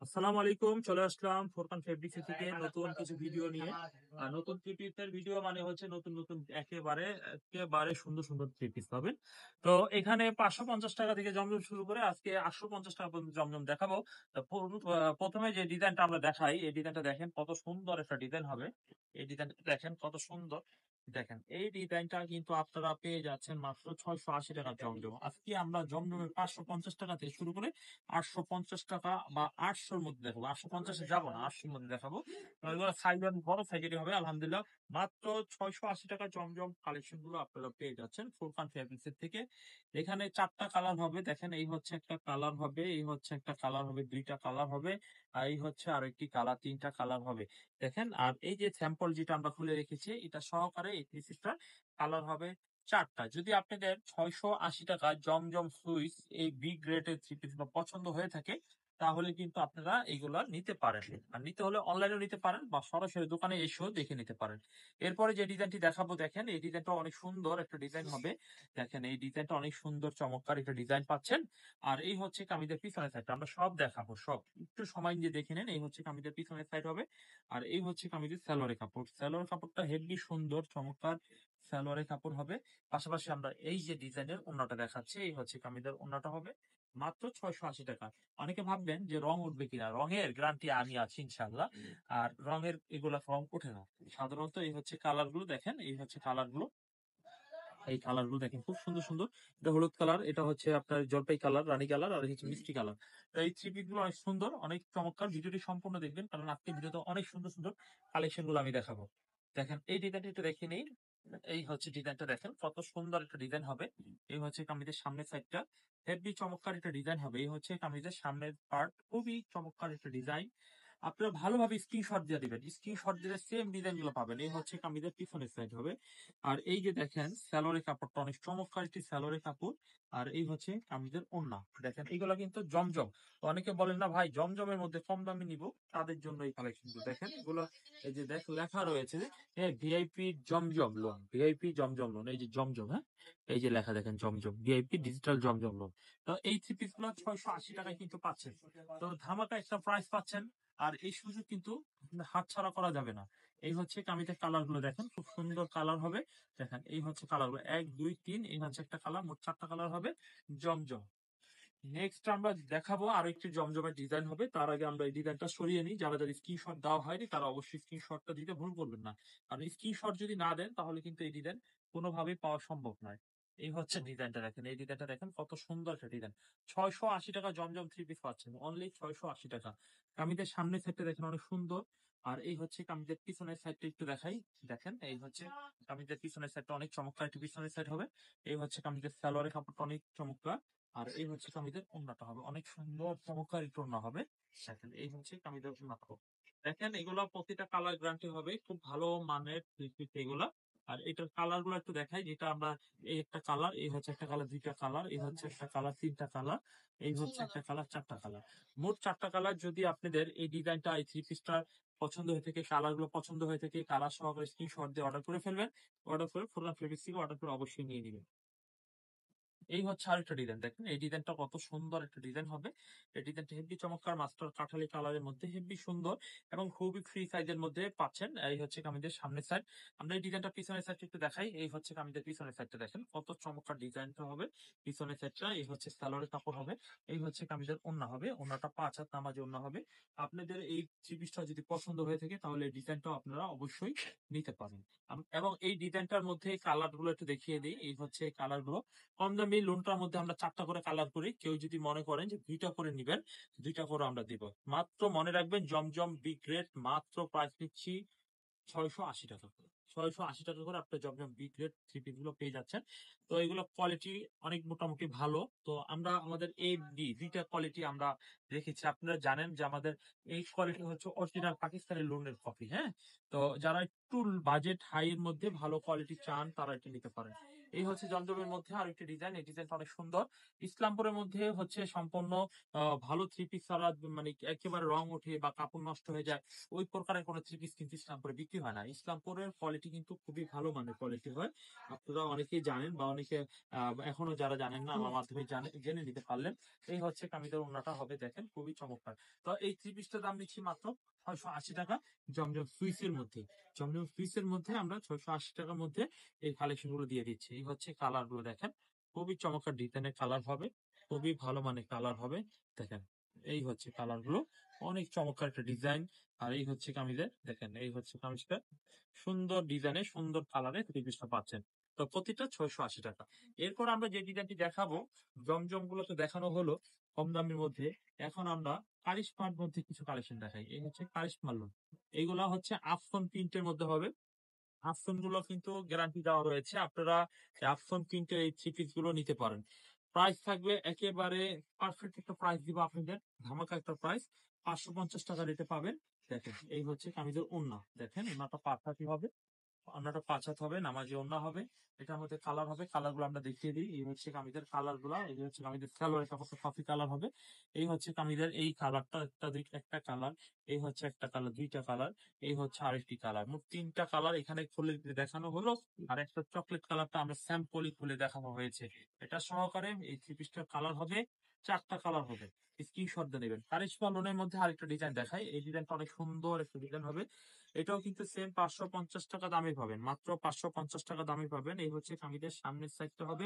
আসসালামু আলাইকুম। চলে আসলাম ফোরকান ফেব্রিক্স থেকে নতুন কিছু ভিডিও নিয়ে। আর নতুন থ্রি পিসের ভিডিও মানে হচ্ছে নতুন নতুন একেবারে একেবারে সুন্দর সুন্দর থ্রি পিস পাবেন। তো এখানে ৫৫০ টাকা থেকে জমজম শুরু করে আজকে ৮৫০ টাকা পর্যন্ত জমজম দেখাবো। তো প্রথমে যে ডিজাইনটা আমরা দেখাই, এই ডিজাইনটা দেখেন কত সুন্দর একটা ডিজাইন হবে। এই ডিজাইনটা দেখেন কত সুন্দর। দেখেন এই ডিজাইনটা কিন্তু আপনারা পেয়ে যাচ্ছেন মাত্র ৬৮০ টাকা জমজম। আজকে আমরা জমজমের ৫৫০ টাকা থেকে শুরু করে ৮৫০ টাকা বা ৮০০ র মধ্যে দেখাবো। ৮৫০ এ যাবো না, ৮০০ র মধ্যে দেখাবো। এগুলো সাইজ বড় সাইজেরই হবে আলহামদুলিল্লাহ। মাত্র ৬৮০ টাকা জমজম কালেকশন গুলো আপনারা পেয়ে যাচ্ছেন ফুরকান ফেব্রিক্স এর থেকে। এখানে ৪ টা কালার হবে। দেখেন এই হচ্ছে একটা কালার হবে, এই হচ্ছে একটা কালার হবে, ২ টা কালার হবে। আর এই হচ্ছে আরেকটি কালার, ৩ টা কালার হবে। দেখেন আর এই যে স্যাম্পল যেটা আমরা খুলে রেখেছি এটা সহকারে এই থ্রি-পিসটার কালার হবে ৪ টা। যদি আপনাদের ৬৮০ টাকা জমজম সুইস এই বি গ্রেডের থ্রি পিস পছন্দ হয়ে থাকে তাহলে কিন্তু আপনারা এগুলা নিতে পারেন। আর নিতে হলে অনলাইনেও নিতে পারেন বা সরাসরি দোকানে এসেও দেখে নিতে পারেন। এরপরে যে ডিজাইনটি দেখাবো দেখেন এই ডিজাইনটা অনেক সুন্দর একটা ডিজাইন হবে। দেখেন এই ডিজাইনটা অনেক সুন্দর চমৎকার একটা ডিজাইন পাচ্ছেন। আর এই হচ্ছে কামিজের পিছনের সাইডটা আমরা সব দেখাবো সব। একটু সময় নিয়ে দেখে নেন। এই হচ্ছে কামিজের পিছনের সাইড হবে। আর এই হচ্ছে কামিজের সালোয়ারের কাপড়। সালোয়ারের কাপড়টা হেভি সুন্দর চমৎকার সালোয়ারের কাপড় হবে। পাশাপাশি আমরা এই যে ডিজাইনের ওড়নাটা দেখাচ্ছি, এই হচ্ছে কামিজের ওড়নাটা হবে মাত্র ৬৮০ টাকা। অনেকে ভাববেন যে রং উঠবে কিনা, রঙের গ্যারান্টি আমি আছি ইনশাআল্লাহ। আর রঙের এগুলা রং ওঠে না। সাধারণত এই হচ্ছে কালার গুলো দেখেন, এই হচ্ছে কালার গুলো। এই কালার গুলো দেখেন খুব সুন্দর সুন্দর। এটা হলুদ কালার, এটা হচ্ছে আপনার জলপাই কালার, রানী কালার আর হচ্ছে মিষ্টি কালার। তো এই থ্রি পিস গুলো অনেক সুন্দর, অনেক চমৎকার। ভিডিওটি সম্পূর্ণ দেখবেন কারণ আজকে ভিডিওতে অনেক সুন্দর সুন্দর কালেকশন গুলো আমি দেখাবো। দেখেন এই ডিজাইনটা একটু দেখে নেই। এই হচ্ছে ডিজাইনটা দেখেন কত সুন্দর একটা ডিজাইন হবে। এই হচ্ছে কামিজের সামনের সাইডটা হেভি চমৎকার একটা ডিজাইন হবে। এই হচ্ছে কামিজের সামনের পার্ট, খুবই চমৎকার একটা ডিজাইন। আপনারা ভালোভাবে স্ক্রিনশট দিয়ে দিবেন, স্ক্রিনশট দিলে সেম ডিজাইন গুলো পাবেন। এই হচ্ছে কামিজের পিছনের সাইড হবে। আর এই যে দেখেন সালোয়ারের কাপড়টা অনেক চমৎকার একটি সালোয়ারের কাপড়। আর এই হচ্ছে কামিজের ওড়না। দেখেন এগুলা কিন্তু জমজম। তো অনেকে বলেন না ভাই জমজমের মধ্যে কম দামে নিব, তাদের জন্য এই কালেকশন দেখেন এগুলো। এই যে দেখ লেখা রয়েছে ভিআইপি জমজম লোন, ভিআইপি জমজম লোন, এই যে জমজম, হ্যাঁ এই যে লেখা দেখেন জমজম, ভিআইপি ডিজিটাল জমজম লোন। তো এই থ্রি পিস গুলো ৬৮০ টাকায় কিন্তু পাচ্ছেন। তো ধামাকা একটা প্রাইস পাচ্ছেন। আর এই সুযোগ কিন্তু হাতছাড়া করা যাবে না। এই হচ্ছে কামিজের কালার গুলো দেখেন খুব সুন্দর কালার হবে। দেখেন এই হচ্ছে কালার গুলো ১ ২ ৩, এই হচ্ছে একটা কালার, মোট ৪ টা কালার হবে জমজম। নেক্সট আমরা দেখাবো আরো একটি জমজমের ডিজাইন হবে। তার আগে আমরা এই ডিজাইনটা সরিয়ে নিই। যারা যারা স্ক্রিনশট দেওয়া হয়নি তারা অবশ্যই স্ক্রিনশটটা দিতে ভুল করবেন না। কারণ স্ক্রিনশট যদি না দেন তাহলে কিন্তু এই ডিজাইন কোনোভাবেই পাওয়া সম্ভব নয়। এই হচ্ছে ডিজাইনটা দেখেন, এই ডিজাইনটা দেখেন কত সুন্দর একটা ডিজাইন। ৬৮০ টাকা জমজম থ্রি পিস পাচ্ছেন, অনলি ৬৮০ টাকা। কামিজের সামনের সাইডটা দেখেন অনেক সুন্দর। আর এই হচ্ছে কামিজের পিছনের সাইডটা একটু দেখাই। দেখেন এই হচ্ছে কামিজের পিছনের সাইডটা অনেক চমৎকার একটি পিছনের সাইড হবে। এই হচ্ছে কামিজের সালোয়ারের কাপড়টা অনেক চমৎকার। আর এই হচ্ছে কামিজের ওড়নাটা হবে অনেক সুন্দর চমৎকার একটু ওড়না হবে। দেখেন এই হচ্ছে কামিজের ওড়নাটা হবে। দেখেন এগুলা প্রতিটা কালার গ্যারান্টি হবে, খুব ভালো মানের এগুলা। আর এটার কালার গুলো একটু দেখাই, যেটা আমরা এই একটা কালার, এই হচ্ছে একটা কালার, ২ টা কালার, এই হচ্ছে একটা কালার, ৩ টা কালার, এই হচ্ছে একটা কালার, ৪ টা কালার। মোট ৪ টা কালার। যদি আপনাদের এই ডিজাইনটা এই থ্রি পিসটা পছন্দ হয়ে থাকে, কালার গুলো পছন্দ হয়ে থাকে, কালার সহকারে স্ক্রিনশট দিয়ে অর্ডার করে ফেলবেন। অর্ডার করে ফুরকান ফেব্রিক্স থেকে অর্ডার করে অবশ্যই নিয়ে নিবেন। এই হচ্ছে আরেকটা ডিজাইন দেখেন, এই ডিজাইনটা কত সুন্দর একটা ডিজাইন হবে। এই ডিজাইনটা হেব্বি চমৎকার মাস্টার কাঠালি কালারের মধ্যে হেব্বি সুন্দর এবং খুবই ফ্রি সাইজের মধ্যে পাচ্ছেন। এই হচ্ছে কামিজের সামনের সাইড। আমরা এই ডিজাইনটা পিছনের সাইডটা একটু দেখাই। এই হচ্ছে কামিজের পিছনের সাইডটা দেখেন কত চমৎকার ডিজাইনটা হবে। পিছনের সাইডটা এই হচ্ছে সালোয়ারের কাপড় হবে। এই হচ্ছে কামিজের ওড়না হবে, ওড়নাটা ৫ হাত নামাজি ওড়না হবে। আপনাদের এই থ্রি পিসটা যদি পছন্দ হয়ে থাকে তাহলে এই ডিজাইনটাও আপনারা অবশ্যই নিতে পারেন। এবং এই ডিজাইনটার মধ্যে কালার গুলো একটু দেখিয়ে দিই। এই হচ্ছে কালার গুলো। কম দামি লোনটার মধ্যে আমরা ৪ টা করে কালার করি। কেউ যদি মনে করেন যে ২ টা করে নিবেন, ২ টা করে আমরা দিব। মাত্র মনে রাখবেন জমজম বি গ্রেড মাত্র প্রাইস নিচ্ছি ৬৮০ টাকা করে। ৬৮০ টাকা করে আপনার জমজম বি গ্রেড থ্রি পিস গুলো পেয়ে যাচ্ছেন। তো এগুলো কোয়ালিটি অনেক মোটামুটি ভালো। তো আমরা আমাদের এ, বি ২ টা কোয়ালিটি আমরা রেখেছি। আপনারা জানেন যে আমাদের এই কোয়ালিটি হচ্ছে অরিজিনাল পাকিস্তানি লোনের কপি, হ্যাঁ? তো যারা একটু বাজেট হাই এর মধ্যে ভালো কোয়ালিটি চান তারা এটা নিতে পারেন। এই হচ্ছে জমজমের মধ্যে আর একটি ডিজাইন, এই ডিজাইনটা অনেক সুন্দর। ইসলামপুরের মধ্যে হচ্ছে সম্পূর্ণ ভালো থ্রি পিস ছাড়া মানে একেবারে রং ওঠে বা কাপড় নষ্ট হয়ে যায়, ওই প্রকারের কোনো থ্রি পিস কিন্তু ইসলামপুরে বিক্রি হয় না। ইসলামপুরের কোয়ালিটি কিন্তু খুবই ভালো মানের কোয়ালিটি হয়। আপনারা অনেকেই জানেন বা অনেকে এখনো যারা জানেন না আমার মাধ্যমে জেনে নিতে পারলেন। এই হচ্ছে কামিজের ওড়নাটা হবে, দেখেন খুবই চমৎকার। তো এই থ্রি পিসটার দাম নিচ্ছি মাত্র 680 টাকা জমজম সুইসের মধ্যে। জমজম সুইসের মধ্যে আমরা 680 টাকার মধ্যে এই কালেকশন গুলো দিয়ে দিচ্ছি। এই হচ্ছে কালার গুলো দেখেন, খুবই চমৎকার ডিজাইনের কালার হবে, খুবই ভালো মানের কালার হবে। দেখেন এই হচ্ছে কালার গুলো, অনেক চমৎকার একটা ডিজাইন। আর এই হচ্ছে কামিজের, দেখেন এই হচ্ছে কামিজটা, সুন্দর ডিজাইনে সুন্দর কালারে থ্রি পিসটা পাচ্ছেন। তো প্রতিটা 680 টাকা। এরপর আমরা যে ডিজাইনটি দেখাবো, জমজম গুলো তো দেখানো হলো কম দামের মধ্যে, এখন আমরা কারিশমার মধ্যে কিছু কালেকশন দেখাই। এই হচ্ছে কারিশমার লোন, এইগুলা হচ্ছে আফসন প্রিন্টের মধ্যে হবে। আফসন গুলো কিন্তু গ্যারান্টি দেওয়া রয়েছে, আপনারা আফসন প্রিন্টের এই থ্রি পিস গুলো নিতে পারেন। প্রাইস থাকবে একেবারে পারফেক্ট একটা প্রাইস দিব আপনাদের, ধামাকা একটা প্রাইস, 550 টাকা রেটে পাবেন। দেখেন এই হচ্ছে কামিজের ওড়না, দেখেন ওড়নাটা পাঠাতে হবে, ওড়নাটা পাঁচাত হবে, নামাজি ওড়না হবে। এটার মধ্যে কালার হবে, কালার গুলো আমরা দেখিয়ে দিই। এই হচ্ছে কামিজের কালার গুলা, এই হচ্ছে কামিজের সালোয়ারের কাপড়টা কফি কালার হবে। এই হচ্ছে কামিজের এই কালারটা, একটা কালার, এই হচ্ছে একটা কালার, দুইটা কালার, এই হচ্ছে আরেকটি কালার, মোট তিনটা কালার এখানে খুলে দেখানো হলো। আর একটা চকলেট কালারটা আমরা স্যাম্পলি খুলে দেখানো হয়েছে। এটা সহকারে এই থ্রি পিসটার কালার হবে, চারটা কালার হবে। স্ক্রিনশট দিয়ে নেবেন। কারিশমা লোনের মধ্যে আরেকটা ডিজাইন দেখাই, এই ডিজাইনটা অনেক সুন্দর একটা ডিজাইন হবে। এটাও কিন্তু সেম 550 টাকা দামে পাবেন, মাত্র 550 টাকা দামে পাবেন। এই হচ্ছে কামিজের সামনের সাইডটা হবে,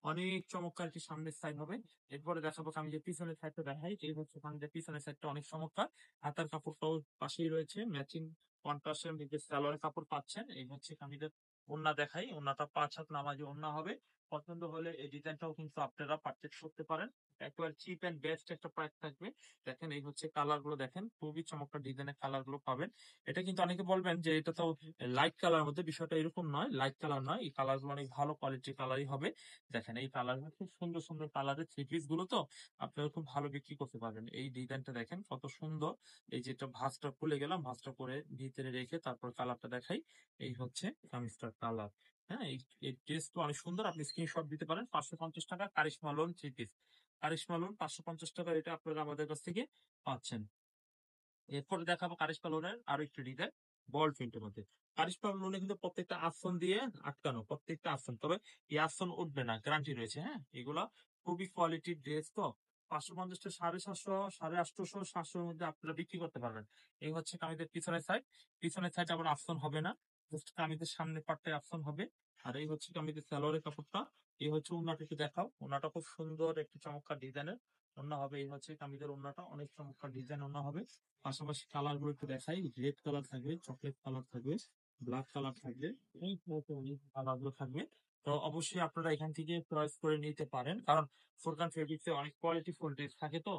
অনেক চমৎকার একটি সামনের সাইড হবে। এরপরে দেখাবো কামিজের পিছনের সাইডটা দেখাই। এই হচ্ছে কামিজের পিছনের সাইডটা অনেক চমৎকার, হাতার কাপড়টাও পাশেই রয়েছে, ম্যাচিং কন্ট্রাস্টের নিজের সালোয়ারের কাপড় পাচ্ছেন। এই হচ্ছে কামিজের ওড়না দেখাই, ওড়নাটা 5 হাত নামাজি ওড়না হবে। পছন্দ হলে এই ডিজাইনটাও কিন্তু আপনারা পারচেজ করতে পারেন, একেবারে চিপ এন্ড বেস্ট একটা প্রাইস থাকবে। দেখেন এই হচ্ছে কালার গুলো, দেখেন খুবই চমৎকার ডিজাইনের কালার গুলো পাবেন। এটা কিন্তু অনেকে বলবেন যে এটা তো লাইট কালার মধ্যে, বিষয়টা এরকম নয়, লাইট কালার নয়, এই কালার গুলো অনেক ভালো কোয়ালিটির কালারই হবে। দেখেন এই কালার খুব সুন্দর সুন্দর কালারের থ্রি পিস গুলো, তো আপনারা খুব ভালো বিক্রি করতে পারবেন। এই ডিজাইনটা দেখেন কত সুন্দর, এই যেটা ভাঁজটা খুলে গেলাম, ভাঁজটা করে ভিতরে রেখে তারপর কালারটা দেখাই। এই হচ্ছে কামিজটার কালার। হ্যাঁ, এই ড্রেসটা অনেক সুন্দর, আপনি স্ক্রিনশট দিতে পারেন। 550 টাকা কারিশমা লোন থ্রি পিস, কারিশমা লোন 550 টাকা, এটা আপনারা আমাদের কাছ থেকে পাচ্ছেন। এরপরে দেখাবো কারিশমা লোনের আরো একটু ডিজাইন, বল প্রিন্টের মধ্যে। কারিশমা লোনে কিন্তু প্রত্যেকটা আসন দিয়ে আটকানো, প্রত্যেকটা আসন, তবে এই আসন উঠবে না, গ্যারান্টি রয়েছে। হ্যাঁ, এগুলা খুবই কোয়ালিটির ড্রেস, তো 550টা 750, 850, 700-র মধ্যে আপনারা বিক্রি করতে পারবেন। এই হচ্ছে কামিজের পিছনের সাইড, পিছনের সাইড আবার আসন হবে না, জাস্ট কামিজের সামনের পার্টটাই আসন হবে। আর এই হচ্ছে কামিজের সালোয়ারের কাপড়টা। এই হচ্ছে ওড়নাটা, একটু দেখাও, ওড়নাটা খুব সুন্দর একটি চমৎকার ডিজাইনের ওড়না হবে। এই হচ্ছে কামিজের ওড়নাটা, অনেক চমৎকার ডিজাইন ওড়না হবে। পাশাপাশি কালার গুলো একটু দেখাই, রেড কালার থাকবে, চকলেট কালার থাকবে, ব্ল্যাক কালার থাকবে, এই কালার গুলো থাকবে। তো অবশ্যই আপনারা এখান থেকে চয়েস করে নিতে পারেন, কারণ ফোরকান ফেব্রিক্সে অনেক কোয়ালিটি ফুল ড্রেস থাকে। তো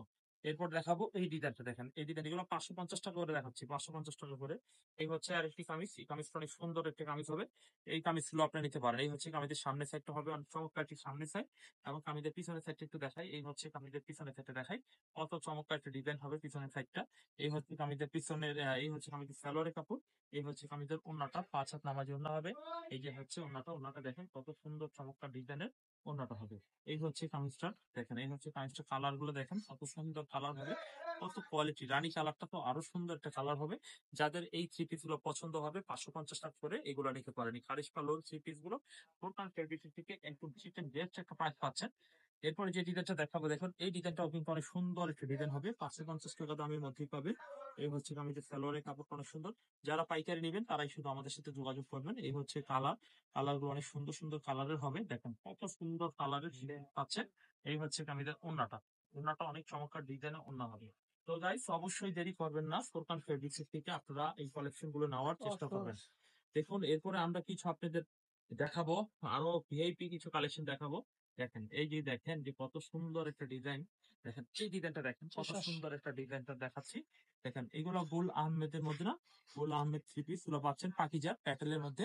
এরপর দেখাবো এই ডিজাইনটা, দেখেন এই ডিজাইন, এগুলো 550 টাকা করে দেখাচ্ছি, 550 টাকা করে। এই হচ্ছে আরেকটি কামিজ, এই কামিজটা অনেক সুন্দর একটা কামিজ হবে। এই কামিজগুলো আপনি নিতে পারেন। এই হচ্ছে কামিজের সামনের সাইডটা হবে অনেক চমৎকার একটি সামনের সাইড, এবং কামিজের পিছনের সাইডটা একটু দেখাই। এই হচ্ছে কামিজের পিছনের সাইডটা দেখাই, কত চমৎকার একটা ডিজাইন হবে পিছনের সাইডটা। এই হচ্ছে কামিজের পিছনের এই হচ্ছে কামিজের সালোয়ারের কাপড়। এই হচ্ছে কামিজের ওড়নাটা, 5 হাত নামাজি ওড়না হবে। এই যে হচ্ছে ওড়নাটা, ওড়নাটা দেখেন কত সুন্দর চমৎকার ডিজাইনের ওড়নাটা হবে। এই হচ্ছে কামিজটা, দেখেন এই হচ্ছে কামিজটা, কালার গুলো দেখেন কত সুন্দর কালার হবে, কত কোয়ালিটি। রানী কালারটা তো আরো সুন্দর একটা কালার হবে। যাদের এই থ্রি পিস গুলো পছন্দ হবে, 550 টাকা করে এগুলো নিতে পারেন। এই কারিশমা লোন থ্রি পিস গুলো টোটাল ফেব্রিক থেকে একটু চিপ এন্ড বেস্ট একটা প্রাইস পাচ্ছেন। এরপরে যে ডিজাইনটা দেখাবো, দেখুন এই ডিজাইনটাও কিন্তু অনেক সুন্দর একটা ডিজাইন হবে, 550 টাকা দামের মধ্যেই পাবে। এই হচ্ছে কামিজের সালোয়ারের কাপড়টা অনেক সুন্দর, যারা পাইকারি নেবেন তারাই শুধু আমাদের সাথে যোগাযোগ করবেন। এই হচ্ছে কালার, কালার গুলো অনেক সুন্দর সুন্দর কালারের হবে, দেখেন কত সুন্দর কালারের ডিজাইন পাচ্ছেন। এই হচ্ছে কামিজের ওড়নাটা, ওড়নাটা অনেক চমৎকার ডিজাইনের ওড়না হবে। তো গাইস অবশ্যই দেরি করবেন না, ফোরকান ফেব্রিক্স থেকে আপনারা এই কালেকশন গুলো নেওয়ার চেষ্টা করবেন। দেখুন এরপরে আমরা কিছু আপনাদের দেখাবো, আরো ভিআইপি কিছু কালেকশন দেখাবো। দেখেন এই যে, দেখেন যে কত সুন্দর একটা ডিজাইন, দেখেন এই ডিজাইনটা, দেখেন কত সুন্দর একটা ডিজাইনটা দেখাচ্ছি। দেখেন এগুলো গুল আহমেদের মধ্যে না, গুল আহমেদ থ্রি পিস গুলো পাচ্ছেন পাকিজা প্যাটেলের মধ্যে।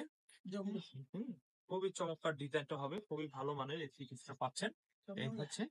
হুম, খুবই চমৎকার ডিজাইনটা হবে, খুবই ভালো মানের এই থ্রি পিসটা পাচ্ছেন। এই হচ্ছে,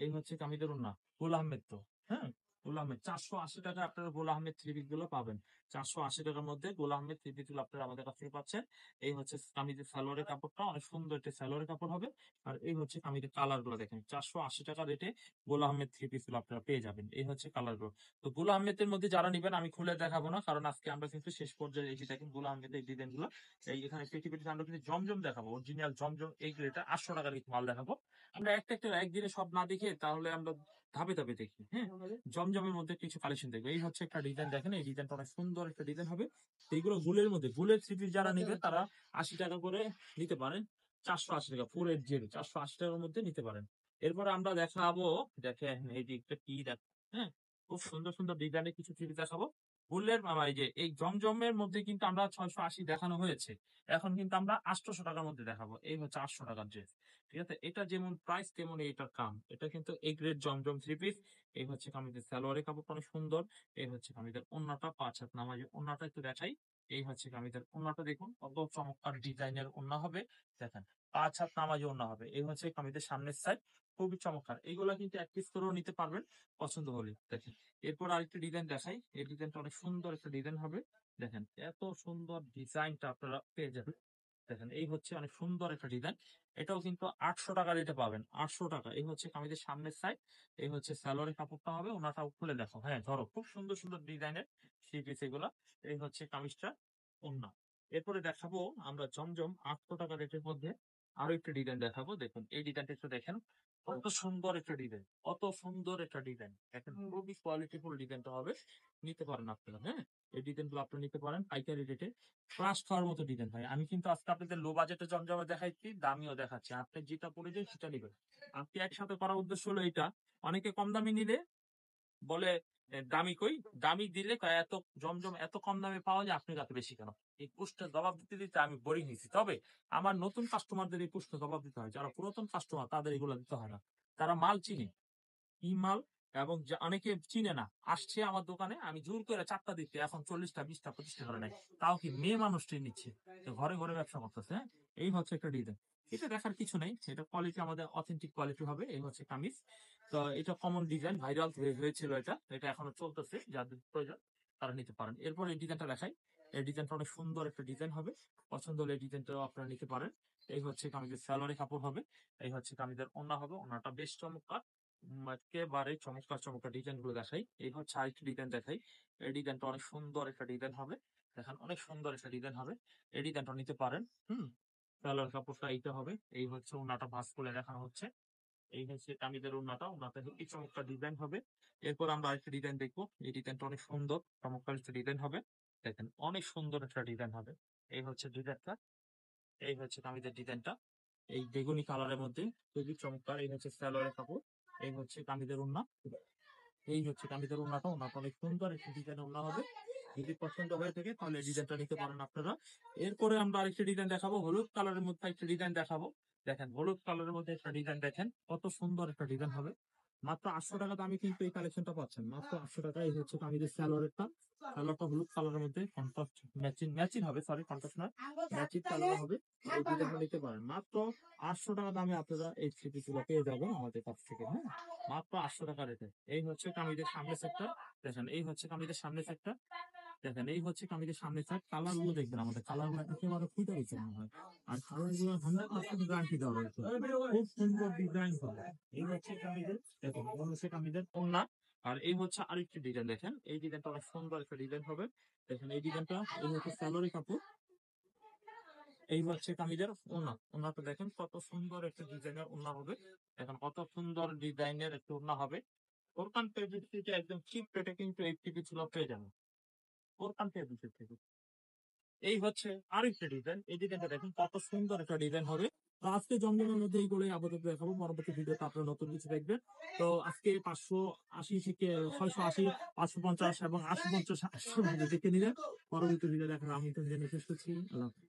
এই হচ্ছে কামিজের ওড়না, গুল আহমেদ তো, হ্যাঁ, গুল গোলাম আহমেদ 480 টাকা আপনারা গোলাম আহমেদ থ্রি পিস গুলো পাবেন। 480 টাকার মধ্যে গোলাম আহমেদ থ্রি পিস গুলো আপনারা আমাদের কাছ থেকে পাচ্ছেন। এই হচ্ছে কামিজের সালোয়ারের কাপড়টা, অনেক সুন্দর একটা সালোয়ারের কাপড় হবে। আর এই হচ্ছে কামিজের কালার গুলো দেখেন, 480 টাকা রেটে গোলাম আহমেদ থ্রি পিস গুলো আপনারা পেয়ে যাবেন। এই হচ্ছে কালার গুলো। তো গোলাম আহমেদের মধ্যে যারা নিবেন আমি খুলে দেখাবো না, কারণ আজকে আমরা কিন্তু শেষ পর্যায়ে এই যে দেখেন গোলাম আহমেদের ডিজাইন গুলো। এই এখানে পেটি পেটি আমরা কিন্তু জমজম দেখাবো, অরিজিনাল জমজম এই গ্রেটা 800 টাকার কিছু মাল দেখাবো। আমরা একটা একটা একদিনে সব না দেখে তাহলে আমরা ধাপে ধাপে দেখি। হ্যাঁ, জমজমের মধ্যে কিছু কালেকশন দেখবে। এই হচ্ছে একটা ডিজাইন দেখেন, এই ডিজাইনটা অনেক সুন্দর একটা ডিজাইন হবে। তো এইগুলো গুলের মধ্যে, গুলের থ্রি পিস যারা নেবে তারা 80 টাকা করে নিতে পারেন। 480 টাকা 480 480 টাকার মধ্যে নিতে পারেন। এরপর আমরা দেখাবো, দেখেন এই দিকটা কি দেখ, হ্যাঁ, খুব সুন্দর সুন্দর ডিজাইনের কিছু থ্রি পিস দেখাবো। গুলের এই যে এই জমজমের মধ্যে কিন্তু আমরা 680 দেখানো হয়েছে, এখন কিন্তু আমরা 800 টাকার মধ্যে দেখাবো। এই হচ্ছে 800 টাকার ড্রেস। ঠিক আছে, এটা যেমন প্রাইস তেমন এটার কাম। এটা কিন্তু A grade Zamzam three piece. এই হচ্ছে কামিজের সালোয়ারের কাপড়টা অনেক সুন্দর। এই হচ্ছে কামিজের ওন্নাটা, 5 হাত নামাজি ওন্নাটা একটু দেখাই। এই হচ্ছে কামিজের ওন্নাটা দেখুন কত চমৎকার ডিজাইনের ওন্না হবে। দেখেন 5 হাত নামাজি ওন্না হবে। এই হচ্ছে কামিজের সামনের সাইড, খুবই চমৎকার। এইগুলা কিন্তু এক পিস করেও নিতে পারবেন পছন্দ হলে। দেখেন এরপর আরেকটা ডিজাইন দেখাই, এই ডিজাইনটা অনেক সুন্দর একটা ডিজাইন হবে। দেখেন এত সুন্দর ডিজাইনটা আপনারা পেয়ে যাবেন। দেখেন এই হচ্ছে অনেক সুন্দর একটা ডিজাইন। এটাও কিন্তু 800 টাকা রেটে পাবেন, 800 টাকা। এই হচ্ছে কামিজের সামনের সাইড, এই হচ্ছে সালোয়ারের কাপড়টা হবে। ওনাটাও খুলে দেখো, হ্যাঁ ধরো, খুব সুন্দর সুন্দর ডিজাইনের থ্রি পিস এগুলা। এই হচ্ছে কামিজটা ওন্না। এরপরে দেখাবো আমরা জমজম 800 টাকা রেটের মধ্যে আরো একটা ডিজাইন দেখাবো। দেখুন এই ডিজাইনটা একটু দেখেন, কত সুন্দর একটা ডিজাইন, কত সুন্দর একটা ডিজাইন। দেখেন খুবই কোয়ালিটিফুল ডিজাইনটা হবে, নিতে পারেন আপনারা। হ্যাঁ, এই ডিজাইন গুলো আপনারা নিতে পারেন পাইকারি রেটে। ক্রাশ খাওয়ার মতো ডিজাইন ভাই। আমি কিন্তু আজকে আপনাদের লো বাজেটে জমজমে দেখাচ্ছি, দামিও দেখাচ্ছি। আপনি যেটা পড়ে যায় সেটা নেবেন। আপনি একসাথে করার উদ্দেশ্য হলো এটা, অনেকে কম দামি নিলে বলে দামি কই, দামি দিলে কয় এত জমজম এত কম দামে পাওয়া যায়, আপনি এত বেশি কেন? এই প্রশ্নের জবাব দিতে দিতে আমি বোরিং হয়েছি। তবে আমার নতুন কাস্টমারদের এই প্রশ্নের জবাব দিতে হয়, যারা পুরাতন কাস্টমার তাদের এগুলো দিতে হয় না। তারা মাল চিনে, কি মাল, এবং অনেকে চিনে না, আসছে আমার দোকানে, আমি জোর করে চারটা দিতে এখন 40টা 20টা 25টা করে নেয়। তাও কি মেয়ে মানুষটি নিচ্ছে, তো ঘরে ঘরে ব্যবসা করতেছে। হ্যাঁ, এই হচ্ছে একটা ডিজাইন। এটা দেখার কিছু নেই, এটা কোয়ালিটি আমাদের অথেন্টিক কোয়ালিটি হবে। এই হচ্ছে কামিজ। তো এটা কমন ডিজাইন, ভাইরাল হয়েছিল এটা, এটা এখনো চলতেছে, যাদের প্রয়োজন তারা নিতে পারেন। এরপর এই ডিজাইনটা দেখাই, এই ডিজাইনটা অনেক সুন্দর একটা ডিজাইন হবে। পছন্দ হলে এই ডিজাইনটাও আপনারা নিতে পারেন। এই হচ্ছে কামিজের সালোয়ারের কাপড় হবে। এই হচ্ছে কামিজের ওন্না হবে, ওন্নাটা বেশ চমৎকার। একেবারে চমৎকার চমৎকার ডিজাইন গুলো দেখাই। এই হচ্ছে আরেকটি ডিজাইন দেখাই, এই ডিজাইনটা অনেক সুন্দর একটা ডিজাইন হবে। দেখেন অনেক সুন্দর একটা ডিজাইন হবে, এই ডিজাইনটা নিতে পারেন। সালোয়ার কাপড়টা এইটা হবে। এই হচ্ছে ওন্নাটা ভাঁজ করে দেখানো হচ্ছে। এই হচ্ছে কামিজের ওন্নাটা, ওন্নাটা কি চমৎকার ডিজাইন হবে। এরপর আমরা আরেকটা ডিজাইন দেখবো, এই ডিজাইনটা অনেক সুন্দর চমৎকার একটা ডিজাইন হবে। দেখেন অনেক সুন্দর একটা ডিজাইন হবে। এই হচ্ছে ডিজাইনটা, এই হচ্ছে কামিজের ডিজাইনটা, এই বেগুনি কালারের মধ্যে খুবই চমৎকার। এই হচ্ছে সালোয়ারের কাপড়, এই হচ্ছে কামিজের ওন্না, এই হচ্ছে কামিজের ওন্নাটা, ওন্নাটা অনেক সুন্দর একটি ডিজাইন ওন্না হবে। যদি পছন্দ হয়ে থাকে তাহলে এই ডিজাইনটা নিতে পারেন আপনারা। এরপরে আমরা আরেকটা ডিজাইন দেখাবো, হলুদ কালারের মধ্যে একটা ডিজাইন দেখাবো। দেখেন হলুদ কালারের মধ্যে একটা ডিজাইন, দেখেন কত সুন্দর একটা ডিজাইন হবে। মাত্র 800 টাকা দামে কিন্তু এই কালেকশনটা পাচ্ছেন, মাত্র 800 টাকা। এই হচ্ছে কামিজের সালোয়ারটা, কালারটা হলুদ কালারের মধ্যে কন্ট্রাস্ট ম্যাচিং, ম্যাচিং হবে, সরি কন্ট্রাস্ট নয়, ম্যাচিং কালার হবে। এই ডিজাইনটা নিতে পারেন মাত্র 800 টাকা দামে। আপনারা এই থ্রি গুলো পেয়ে যাবেন আমাদের কাছ থেকে। হ্যাঁ, মাত্র 800 টাকা রেটে। এই হচ্ছে কামিজের সামনে সেটটা, দেখেন এই হচ্ছে কামিজের সামনে সেটটা। দেখেন এই হচ্ছে কামিজের সামনে সাইড, কালার গুলো দেখবেন, আমাদের কালার গুলো একেবারে ফুটে গেছে মনে হয়। আর কালার গুলো 100% গ্যারান্টি দেওয়া হয়েছে, খুব সুন্দর ডিজাইন হবে। এই হচ্ছে কামিজের, দেখুন এই হচ্ছে কামিজের ওন্না। আর এই হচ্ছে আরেকটি ডিজাইন, দেখেন এই ডিজাইনটা অনেক সুন্দর একটা ডিজাইন হবে। দেখেন এই ডিজাইনটা, এই হচ্ছে স্যালোরি কাপড়, এই হচ্ছে কামিজের ওন্না। ওন্নাটা দেখেন কত সুন্দর একটা ডিজাইনের ওন্না হবে। দেখেন কত সুন্দর ডিজাইনের একটা ওন্না হবে। ওরকান ফেব্রিক থেকে একদম চিপ রেটে কিন্তু এই টিপি ছিল পেয়ে যাবেন ওরকান ফেব্রিক থেকে। এই হচ্ছে আরেকটা ডিজাইন, এই ডিজাইনটা দেখেন কত সুন্দর একটা ডিজাইন হবে। তো আজকে জমজমের মধ্যে এইগুলোই আপাতত দেখাবো, পরবর্তী ভিডিওতে আপনারা নতুন কিছু দেখবেন। তো আজকে 580 থেকে 680, 550 এবং 850 দেখে নিলেন। পরবর্তী ভিডিও দেখার আমন্ত্রণ জানিয়ে শেষ করছি। আল্লাহ হাফেজ।